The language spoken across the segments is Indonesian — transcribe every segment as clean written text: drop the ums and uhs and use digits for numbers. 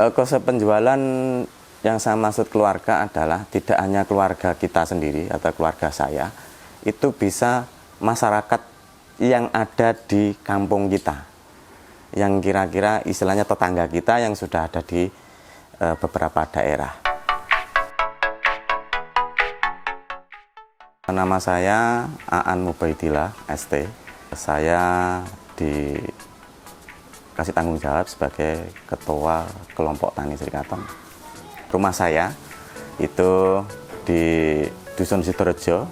Konsep penjualan yang saya maksud keluarga adalah tidak hanya keluarga kita sendiri atau keluarga saya, itu bisa masyarakat yang ada di kampung kita, yang kira-kira istilahnya tetangga kita yang sudah ada di beberapa daerah. Nama saya Aan Mubaidillah, ST. Saya dikasih tanggung jawab sebagai Ketua Kelompok Tani Srikaton. Rumah saya itu di Dusun Sidorejo,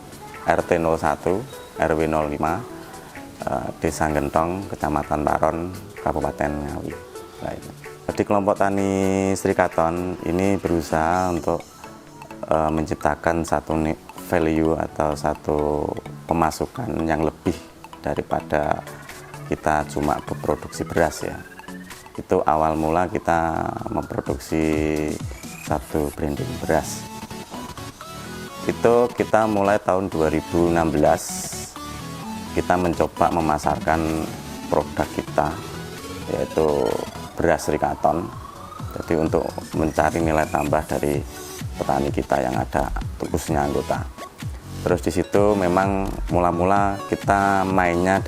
RT 01, RW 05, Desa Gentong, Kecamatan Paron, Kabupaten Ngawi. Jadi Kelompok Tani Srikaton ini berusaha untuk menciptakan satu value atau satu pemasukan yang lebih daripada kita cuma berproduksi beras ya. Itu awal mula kita memproduksi satu branding beras. Itu kita mulai tahun 2016 kita mencoba memasarkan produk kita yaitu beras Srikaton. Jadi untuk mencari nilai tambah dari petani kita yang ada, khususnya anggota. Terus di situ memang mula-mula kita mainnya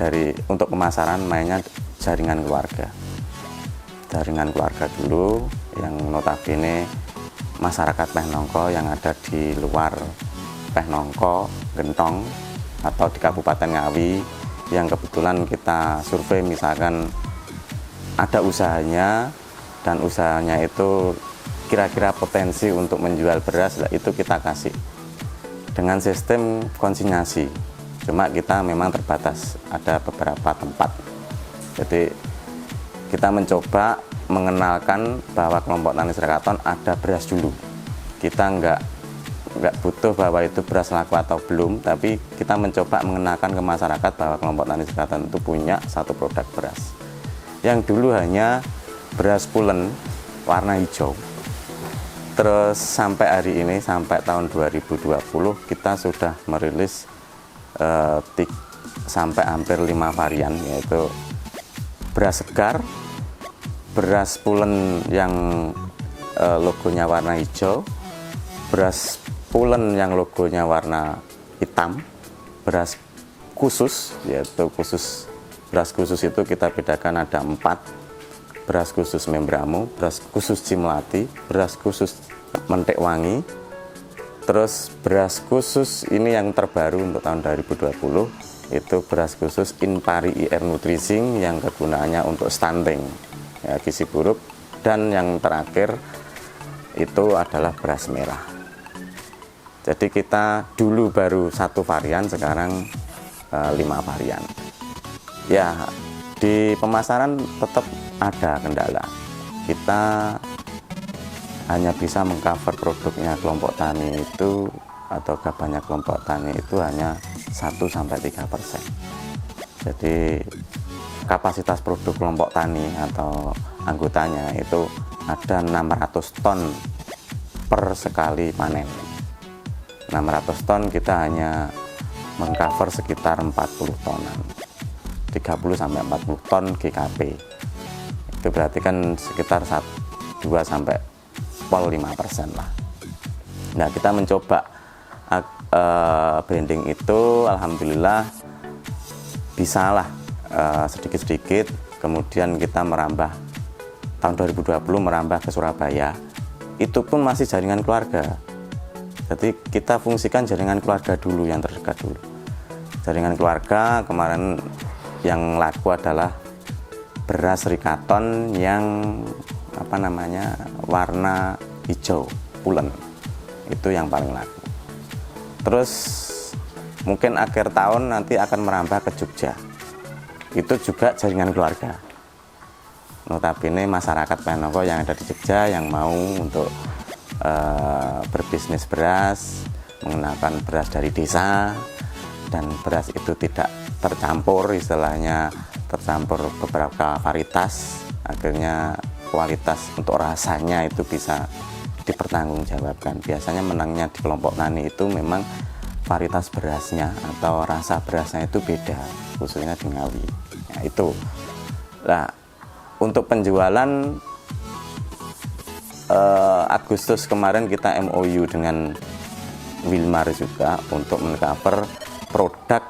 untuk pemasaran mainnya jaringan keluarga. Jaringan keluarga dulu yang notabene masyarakat Pehnongko yang ada di luar Pehnongko, Gentong atau di Kabupaten Ngawi yang kebetulan kita survei misalkan ada usahanya dan usahanya itu kira-kira potensi untuk menjual beras, itu kita kasih dengan sistem konsinyasi. Cuma kita memang terbatas, ada beberapa tempat. Jadi kita mencoba mengenalkan bahwa Kelompok Tani Srikaton ada beras dulu. Kita nggak butuh bahwa itu beras laku atau belum, tapi kita mencoba mengenalkan ke masyarakat bahwa Kelompok Tani Srikaton itu punya satu produk beras. Yang dulu hanya beras pulen warna hijau. Terus sampai hari ini, sampai tahun 2020 kita sudah merilis sampai hampir 5 varian, yaitu beras segar, beras pulen yang logonya warna hijau, beras pulen yang logonya warna hitam, beras khusus, yaitu beras khusus itu kita bedakan ada 4, beras khusus Membramo, beras khusus Cimlati, beras khusus Mentek Wangi, terus beras khusus ini yang terbaru untuk tahun 2020 itu beras khusus Inpari IR Nutrising yang kegunaannya untuk stunting ya, gizi buruk, dan yang terakhir itu adalah beras merah. Jadi kita dulu baru 1 varian, sekarang 5 varian. Ya, di pemasaran tetap ada kendala. Kita hanya bisa mengcover produknya kelompok tani itu atau gabahnya kelompok tani itu hanya 1-3%. Jadi kapasitas produk kelompok tani atau anggotanya itu ada 600 ton per sekali panen. 600 ton kita hanya mengcover sekitar 40 tonan. 30-40 ton GKP. Itu berarti kan sekitar 2-5% lah. Nah, kita mencoba branding itu, alhamdulillah bisalah sedikit-sedikit. Kemudian kita merambah tahun 2020 merambah ke Surabaya. Itu pun masih jaringan keluarga. Jadi kita fungsikan jaringan keluarga dulu, yang terdekat dulu. Jaringan keluarga kemarin yang laku adalah beras Srikaton yang warna hijau pulen, itu yang paling laku. Terus mungkin akhir tahun nanti akan merambah ke Jogja, itu juga jaringan keluarga. Notabene masyarakat Pehnongko yang ada di Jogja yang mau untuk berbisnis beras, menggunakan beras dari desa, dan beras itu tidak tercampur, istilahnya tercampur beberapa varietas, akhirnya kualitas untuk rasanya itu bisa dipertanggungjawabkan. Biasanya menangnya di kelompok tani itu memang varietas berasnya atau rasa berasnya itu beda, khususnya di Ngawi. Nah, itu. Nah, untuk penjualan Agustus kemarin kita MOU dengan Wilmar juga untuk men-cover produk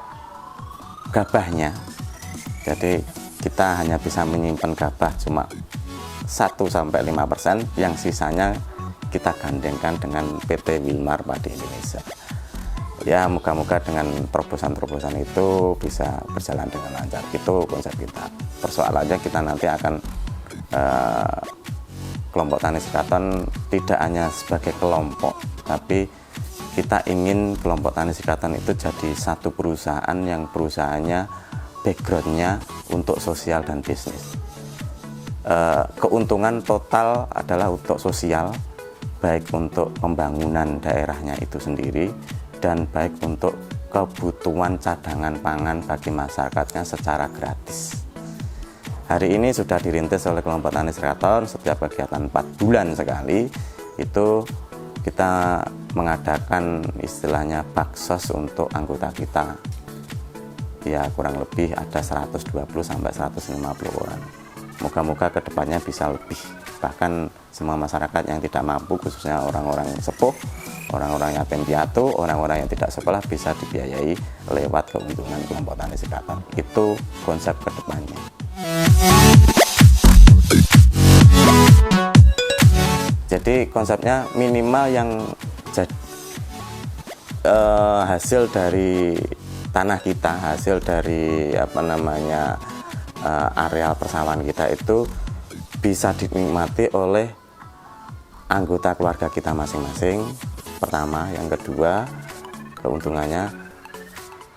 gabahnya. Jadi kita hanya bisa menyimpan gabah cuma 1-5%, yang sisanya kita gandengkan dengan PT Wilmar Padi Indonesia. Ya, moga-moga dengan terobosan-terobosan itu bisa berjalan dengan lancar. Itu konsep kita. Persoalannya kita nanti akan kelompok Tani Sikatan tidak hanya sebagai kelompok, tapi kita ingin kelompok Tani Sikatan itu jadi satu perusahaan yang perusahaannya backgroundnya untuk sosial dan bisnis. Keuntungan total adalah untuk sosial, baik untuk pembangunan daerahnya itu sendiri dan baik untuk kebutuhan cadangan pangan bagi masyarakatnya secara gratis. Hari ini sudah dirintis oleh kelompok Tani Sikatan. Setiap kegiatan 4 bulan sekali itu kita mengadakan istilahnya baksos untuk anggota kita. Ya, kurang lebih ada 120-150 orang. Moga-moga kedepannya bisa lebih. Bahkan semua masyarakat yang tidak mampu, khususnya orang-orang sepuh, orang-orang yatim piatu, orang-orang yang tidak sekolah bisa dibiayai lewat keuntungan kelompok Tani Sikatan. Itu konsep kedepannya. Jadi konsepnya minimal yang hasil dari tanah kita, hasil dari areal persawahan kita itu bisa dinikmati oleh anggota keluarga kita masing-masing. Pertama, yang kedua, keuntungannya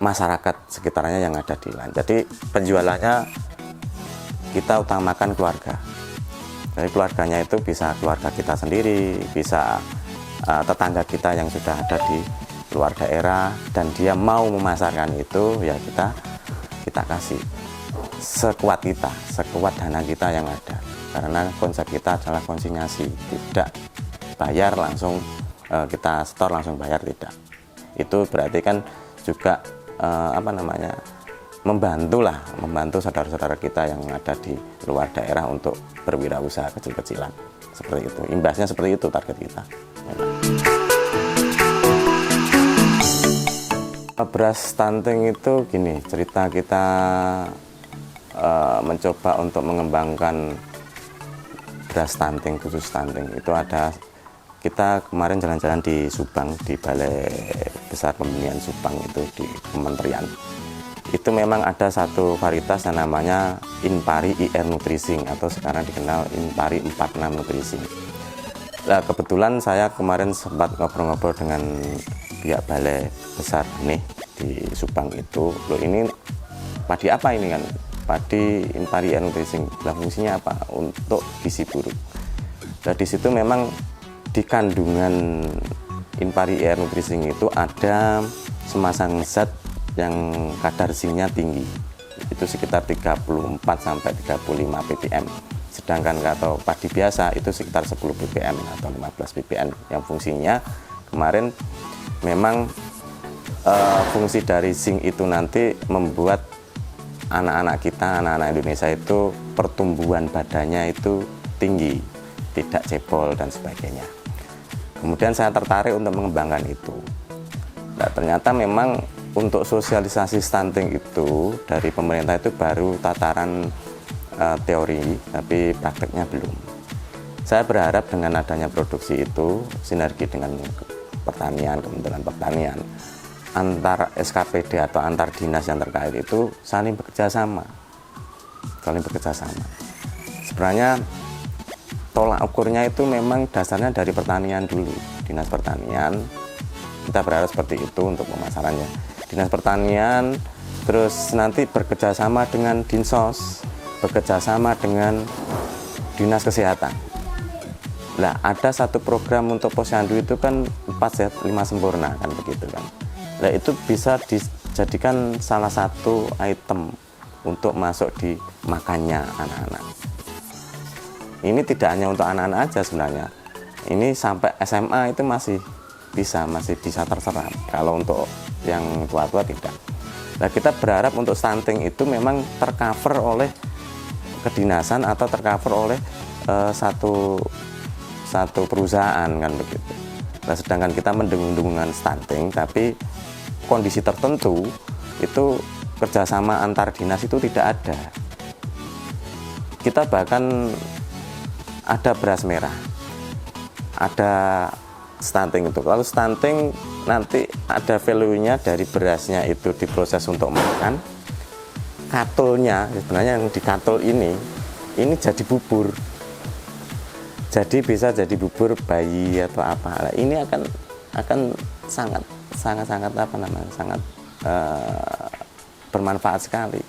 masyarakat sekitarnya yang ada di lahan. Jadi penjualannya kita utamakan keluarga. Jadi keluarganya itu bisa keluarga kita sendiri, bisa tetangga kita yang sudah ada di luar daerah dan dia mau memasarkan itu, ya kita kasih sekuat kita, sekuat dana kita yang ada. Karena konsep kita adalah konsinyasi, tidak bayar langsung kita store langsung bayar, tidak. Itu berarti kan juga membantu saudara-saudara kita yang ada di luar daerah untuk berwirausaha kecil-kecilan. Seperti itu, imbasnya seperti itu target kita. Beras stunting itu gini, cerita kita mencoba untuk mengembangkan beras stunting, khusus stunting. Itu ada, kita kemarin jalan-jalan di Subang, di Balai Besar Pembenihan Subang itu di Kementerian. Itu memang ada satu varietas yang namanya Inpari IR Nutrising atau sekarang dikenal Inpari 46 Nutrising. Nah, kebetulan saya kemarin sempat ngobrol-ngobrol dengan pihak Balai Besar nih di Subang itu. Loh, ini padi apa ini kan? Padi Inpari IR Nutrising. Lah, fungsinya apa? Untuk gizi buruk. Nah, di situ memang di kandungan Inpari IR Nutrising itu ada semasang zat yang kadar zinc-nya tinggi, itu sekitar 34-35 ppm, sedangkan kalau padi biasa itu sekitar 10 ppm atau 15 ppm, yang fungsinya kemarin memang fungsi dari zinc itu nanti membuat anak-anak kita, anak-anak Indonesia itu pertumbuhan badannya itu tinggi, tidak cebol dan sebagainya. Kemudian saya tertarik untuk mengembangkan itu. Nah, ternyata memang untuk sosialisasi stunting itu dari pemerintah itu baru tataran teori, tapi prakteknya belum. Saya berharap dengan adanya produksi itu, sinergi dengan pertanian, Kementerian Pertanian, antar SKPD atau antar dinas yang terkait itu saling bekerja sama. Sebenarnya tolak ukurnya itu memang dasarnya dari pertanian dulu, dinas pertanian. Kita berharap seperti itu untuk pemasarannya. Dinas Pertanian, terus nanti bekerjasama dengan Dinsos, bekerjasama dengan Dinas Kesehatan. Nah, ada satu program untuk posyandu itu kan 4 sehat 5 sempurna kan begitu kan. Nah, itu bisa dijadikan salah satu item untuk masuk di makannya anak-anak. Ini tidak hanya untuk anak-anak aja sebenarnya. Ini sampai SMA itu masih bisa terserap. Kalau untuk yang tua-tua tidak. Nah, kita berharap untuk stunting itu memang tercover oleh kedinasan atau tercover oleh satu satu perusahaan kan begitu. Nah, sedangkan kita mendengung-dengungan stunting, tapi kondisi tertentu itu kerjasama antar dinas itu tidak ada. Kita bahkan ada beras merah, ada stunting itu. Kalau stunting nanti ada value-nya dari berasnya itu diproses untuk makan. Katulnya sebenarnya yang dikatul ini jadi bubur. Jadi bisa jadi bubur bayi atau apa. Nah, ini akan sangat apa namanya? Sangat bermanfaat sekali.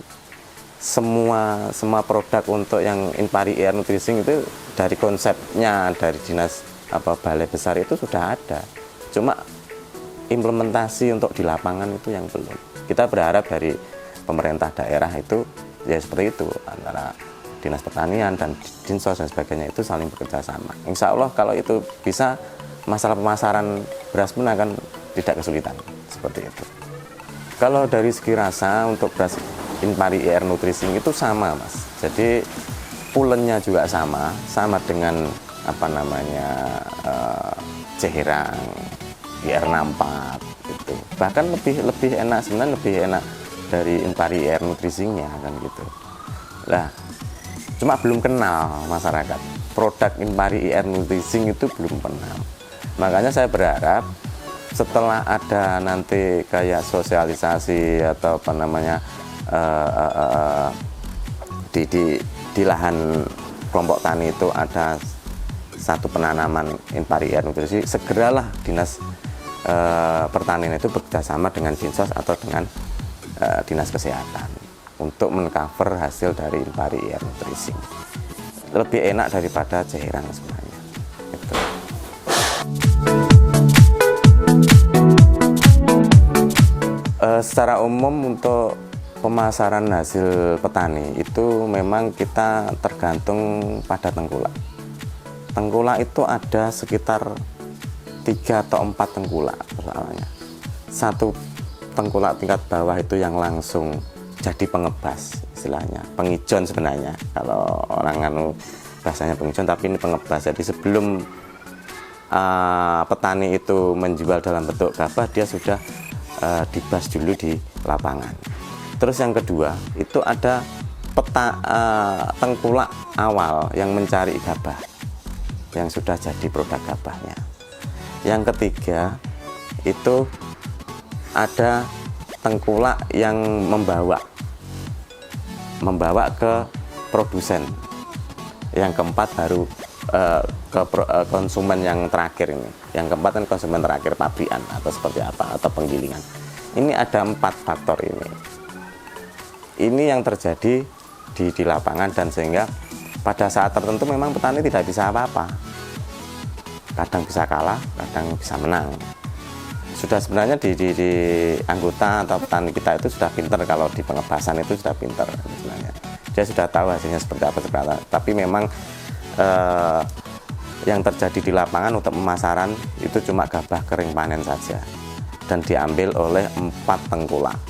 Semua produk untuk yang Inpari IR Nutricing itu dari konsepnya dari dinas balai besar itu sudah ada. Cuma implementasi untuk di lapangan itu yang belum. Kita berharap dari pemerintah daerah itu ya seperti itu, antara Dinas Pertanian dan Dinsos dan sebagainya itu saling bekerja sama. Insya Allah kalau itu bisa, masalah pemasaran beras pun akan tidak kesulitan seperti itu. Kalau dari segi rasa untuk beras Inpari IR Nutricing itu sama, Mas. Jadi pulennya juga sama dengan Ceherang, IR64 itu. Bahkan lebih enak, sebenarnya lebih enak dari Inpari IR Nutricing-nya kan gitu. Lah, cuma belum kenal masyarakat. Produk Inpari IR Nutricing itu belum kenal. Makanya saya berharap setelah ada nanti kayak sosialisasi atau di lahan kelompok tani itu ada satu penanaman Inpari IR Nutricing, segeralah Dinas Pertanian itu bekerjasama dengan Dinsos atau dengan Dinas Kesehatan untuk mengcover hasil dari Inpari IR Nutricing. Lebih enak daripada Ceherang sebenarnya. Gitu. Secara umum untuk pemasaran hasil petani itu memang kita tergantung pada tengkulak. Tengkulak itu ada sekitar 3 atau 4 tengkulak persoalannya. Satu tengkulak tingkat bawah itu yang langsung jadi pengebas, istilahnya pengijon sebenarnya kalau orang bahasanya pengijon, tapi ini pengebas. Jadi sebelum petani itu menjual dalam bentuk gabah, dia sudah dibas dulu di lapangan. Terus yang kedua itu ada tengkulak awal yang mencari gabah yang sudah jadi produk gabahnya. Yang ketiga itu ada tengkulak yang membawa ke produsen. Yang keempat baru ke konsumen yang terakhir ini. Yang keempat kan konsumen terakhir, pabrikan atau seperti apa, atau penggilingan. Ini ada 4 faktor ini. Ini yang terjadi di lapangan, dan sehingga pada saat tertentu memang petani tidak bisa apa-apa. Kadang bisa kalah, kadang bisa menang. Sudah sebenarnya di anggota atau petani kita itu sudah pinter, kalau di pengebasan itu sudah pinter sebenarnya. Dia sudah tahu hasilnya seperti apa. Tapi memang yang terjadi di lapangan untuk pemasaran itu cuma gabah kering panen saja, dan diambil oleh 4 tengkulak.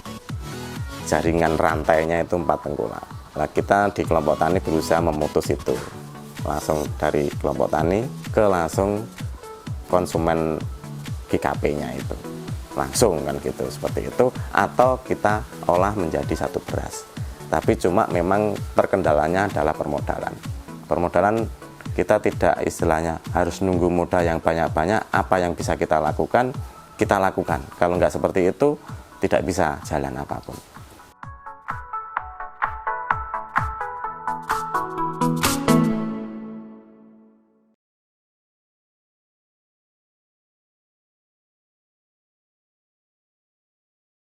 Jaringan rantainya itu 4 tengkulak. Nah, kita di kelompok tani berusaha memutus itu langsung dari kelompok tani ke langsung konsumen GKP-nya itu langsung kan gitu, seperti itu, atau kita olah menjadi satu beras. Tapi cuma memang terkendalanya adalah permodalan kita tidak istilahnya harus nunggu modal yang banyak-banyak. Apa yang bisa kita lakukan, kita lakukan. Kalau nggak seperti itu, tidak bisa jalan apapun.